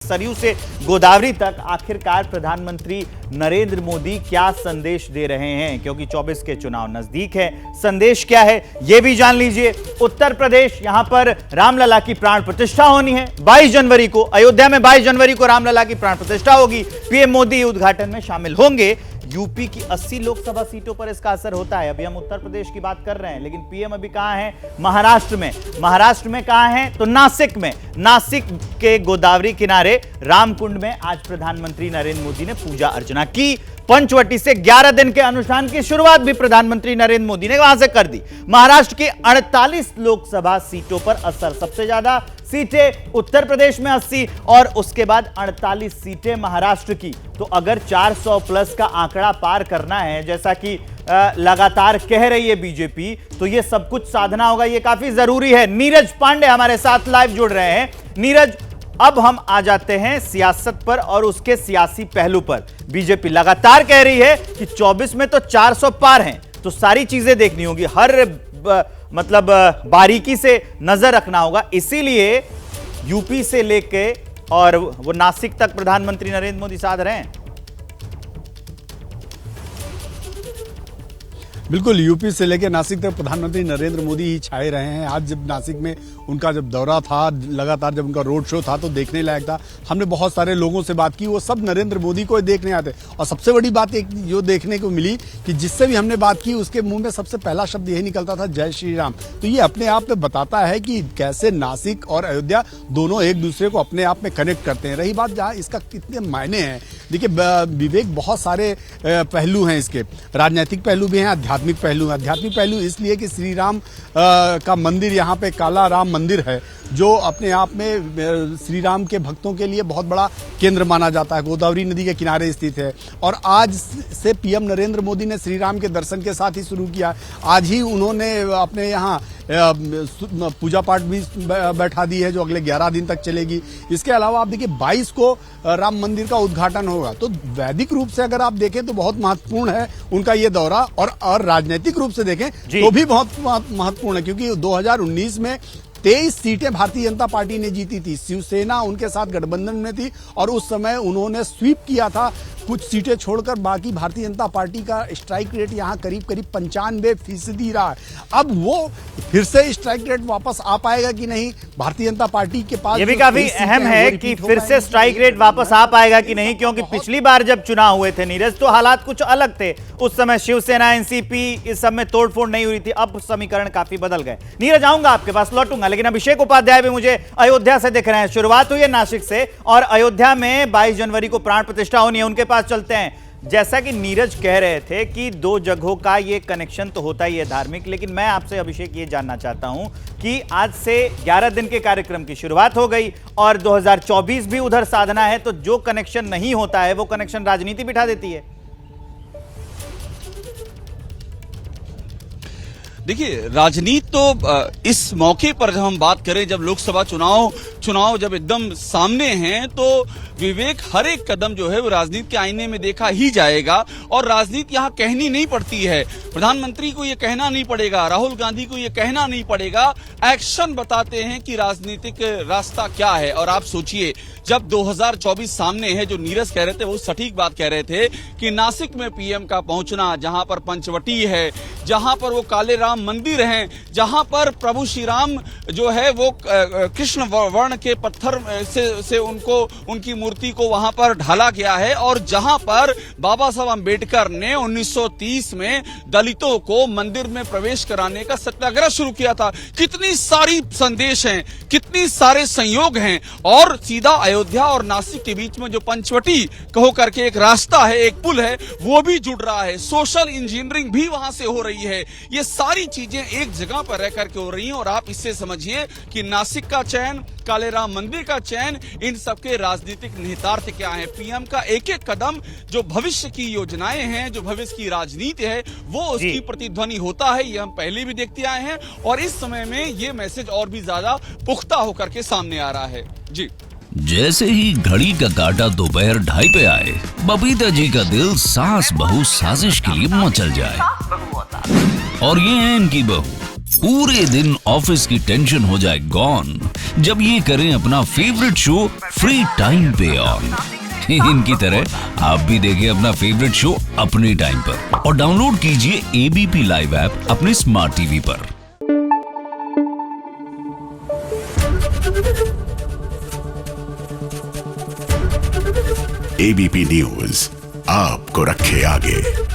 सरयू से गोदावरी तक आखिरकार प्रधानमंत्री नरेंद्र मोदी क्या संदेश दे रहे हैं, क्योंकि 24 के चुनाव नजदीक है। संदेश क्या है यह भी जान लीजिए। उत्तर प्रदेश, यहां पर रामलला की प्राण प्रतिष्ठा होनी है 22 जनवरी को। अयोध्या में 22 जनवरी को रामलला की प्राण प्रतिष्ठा होगी। पीएम मोदी उद्घाटन में शामिल होंगे। यूपी की 80 लोकसभा सीटों पर इसका असर होता है। अभी हम उत्तर प्रदेश की बात कर रहे हैं, लेकिन पीएम अभी कहां है? महाराष्ट्र में। महाराष्ट्र में कहां है? तो नासिक में। नासिक के गोदावरी किनारे रामकुंड में आज प्रधानमंत्री नरेंद्र मोदी ने पूजा अर्चना की। पंचवटी से 11 दिन के अनुष्ठान की शुरुआत भी प्रधानमंत्री नरेंद्र मोदी ने वहां से कर दी। महाराष्ट्र की 48 लोकसभा सीटों पर असर। सबसे ज्यादा सीटें उत्तर प्रदेश में 80 और उसके बाद 48 सीटें महाराष्ट्र की। तो अगर 400 प्लस का आंकड़ा पार करना है, जैसा कि लगातार कह रही है बीजेपी, तो यह सब कुछ साधना होगा। यह काफी जरूरी है। नीरज पांडे हमारे साथ लाइव जुड़ रहे हैं। नीरज, अब हम आ जाते हैं सियासत पर और उसके सियासी पहलू पर। बीजेपी लगातार कह रही है कि 24 में तो 400 पार हैं, तो सारी चीजें देखनी होगी, हर बारीकी से नजर रखना होगा। इसीलिए यूपी से लेके और वो नासिक तक प्रधानमंत्री नरेंद्र मोदी साध रहे हैं। बिल्कुल, यूपी से लेकर नासिक तक प्रधानमंत्री नरेंद्र मोदी ही छाए रहे हैं। आज जब नासिक में उनका जब दौरा था, लगातार जब उनका रोड शो था, तो देखने लायक था। हमने बहुत सारे लोगों से बात की, वो सब नरेंद्र मोदी को देखने आते। और सबसे बड़ी बात एक जो देखने को मिली कि जिससे भी हमने बात की उसके मुंह में सबसे पहला शब्द यही निकलता था, जय श्री राम। तो ये अपने आप में बताता है कि कैसे नासिक और अयोध्या दोनों एक दूसरे को अपने आप में कनेक्ट करते हैं। रही बात जहाँ इसका कितने मायने हैं, देखिए विवेक, बहुत सारे पहलू हैं इसके। राजनीतिक पहलू भी हैं, आध्यात्मिक पहलू है। आध्यात्मिक पहलू इसलिए कि श्री राम का मंदिर यहाँ पे काला राम मंदिर है, जो अपने आप में श्री राम के भक्तों के लिए बहुत बड़ा केंद्र माना जाता है। गोदावरी नदी के किनारे स्थित है और आज से पीएम नरेंद्र मोदी ने श्री राम के दर्शन के साथ ही शुरू किया। आज ही उन्होंने अपने यहाँ पूजा पाठ भी बैठा दी है, जो अगले 11 दिन तक चलेगी। इसके अलावा आप देखिए 22 को राम मंदिर का उद्घाटन होगा। तो वैदिक रूप से अगर आप देखें तो बहुत महत्वपूर्ण है उनका ये दौरा, और राजनीतिक रूप से देखें तो भी बहुत महत्वपूर्ण है, क्योंकि 2019 में 23 सीटें भारतीय जनता पार्टी ने जीती थी। शिवसेना उनके साथ गठबंधन में थी और उस समय उन्होंने स्वीप किया था, कुछ सीटें छोड़कर। बाकी भारतीय जनता पार्टी का स्ट्राइक रेट यहाँ करीब 95% रहा है। अब वो फिर से स्ट्राइक रेट वापस आ पाएगा कि नहीं, भारतीय जनता पार्टी के पास ये भी काफी अहम है कि फिर से स्ट्राइक रेट वापस आ पाएगा कि नहीं, क्योंकि पिछली बार जब चुनाव हुए थे नीरज, तो हालात कुछ अलग थे। उस समय शिवसेना, एनसीपी, इस सब में तोड़फोड़ नहीं हुई थी। अब समीकरण काफी बदल गए। नीरज, आऊंगा आपके पास, लौटूंगा, लेकिन अभिषेक उपाध्याय भी मुझे अयोध्या से दिख रहे हैं। शुरुआत हुई है नासिक से और अयोध्या में 22 जनवरी को प्राण प्रतिष्ठा होनी है, उनके पास चलते हैं। जैसा कि नीरज कह रहे थे कि दो जगहों का ये कनेक्शन तो होता ही है धार्मिक, लेकिन मैं आपसे अभिषेक ये जानना चाहता हूं कि आज से 11 दिन के कार्यक्रम की शुरुआत हो गई और 2024 भी उधर साधना है, तो जो कनेक्शन नहीं होता है वो कनेक्शन राजनीति बिठा देती है। देखिए, राजनीति तो इस मौके पर जब हम बात करें, जब लोकसभा चुनाव जब एकदम सामने हैं, तो विवेक हर एक कदम जो है वो राजनीति के आईने में देखा ही जाएगा। और राजनीति यहाँ कहनी नहीं पड़ती है, प्रधानमंत्री को ये कहना नहीं पड़ेगा, राहुल गांधी को ये कहना नहीं पड़ेगा। एक्शन बताते हैं कि राजनीतिक रास्ता क्या है। और आप सोचिए, जब 2024 सामने है, जो नीरज कह रहे थे वो सटीक बात कह रहे थे कि नासिक में पीएम का पहुंचना, जहां पर पंचवटी है, जहां पर वो काले राम मंदिर हैं, जहां पर प्रभु श्री राम जो है वो कृष्ण वर्ण के पत्थर से उनकी मूर्ति को वहां पर ढाला गया है, और जहां पर बाबा साहब अम्बेडकर ने 1930 में दलितों को मंदिर में प्रवेश कराने का सत्याग्रह शुरू किया था। कितनी सारी संदेश हैं, कितनी सारे संयोग हैं। और सीधा अयोध्या और नासिक के बीच में जो पंचवटी कहो करके एक रास्ता है, एक पुल है, वो भी जुड़ रहा है। सोशल इंजीनियरिंग भी वहां से हो रही है। ये सारी चीजें एक जगह पर रह करके हो रही हैं। और आप इससे समझिए कि नासिक का चयन, काले राम मंदिर का चयन, इन सबके राजनीतिक निहितार्थ क्या है। पीएम का एक एक कदम जो भविष्य की योजनाएं हैं, जो भविष्य की राजनीति है, वो उसकी प्रतिध्वनि होता है। ये हम पहले भी देखते आए हैं और इस समय में ये मैसेज और भी ज्यादा पुख्ता होकर के सामने आ रहा है। जी, जैसे ही घड़ी का काटा दोपहर 2:30 पे आए, बबीता जी का दिल सास बहू साजिश के लिए मचल जाए। और ये है इनकी बहू, पूरे दिन ऑफिस की टेंशन हो जाए गॉन जब ये करें अपना फेवरेट शो फ्री टाइम पे ऑन। इनकी तरह आप भी देखें अपना फेवरेट शो अपने टाइम पर और डाउनलोड कीजिए एबीपी लाइव ऐप अपने स्मार्ट टीवी पर। एबीपी न्यूज आपको रखे आगे।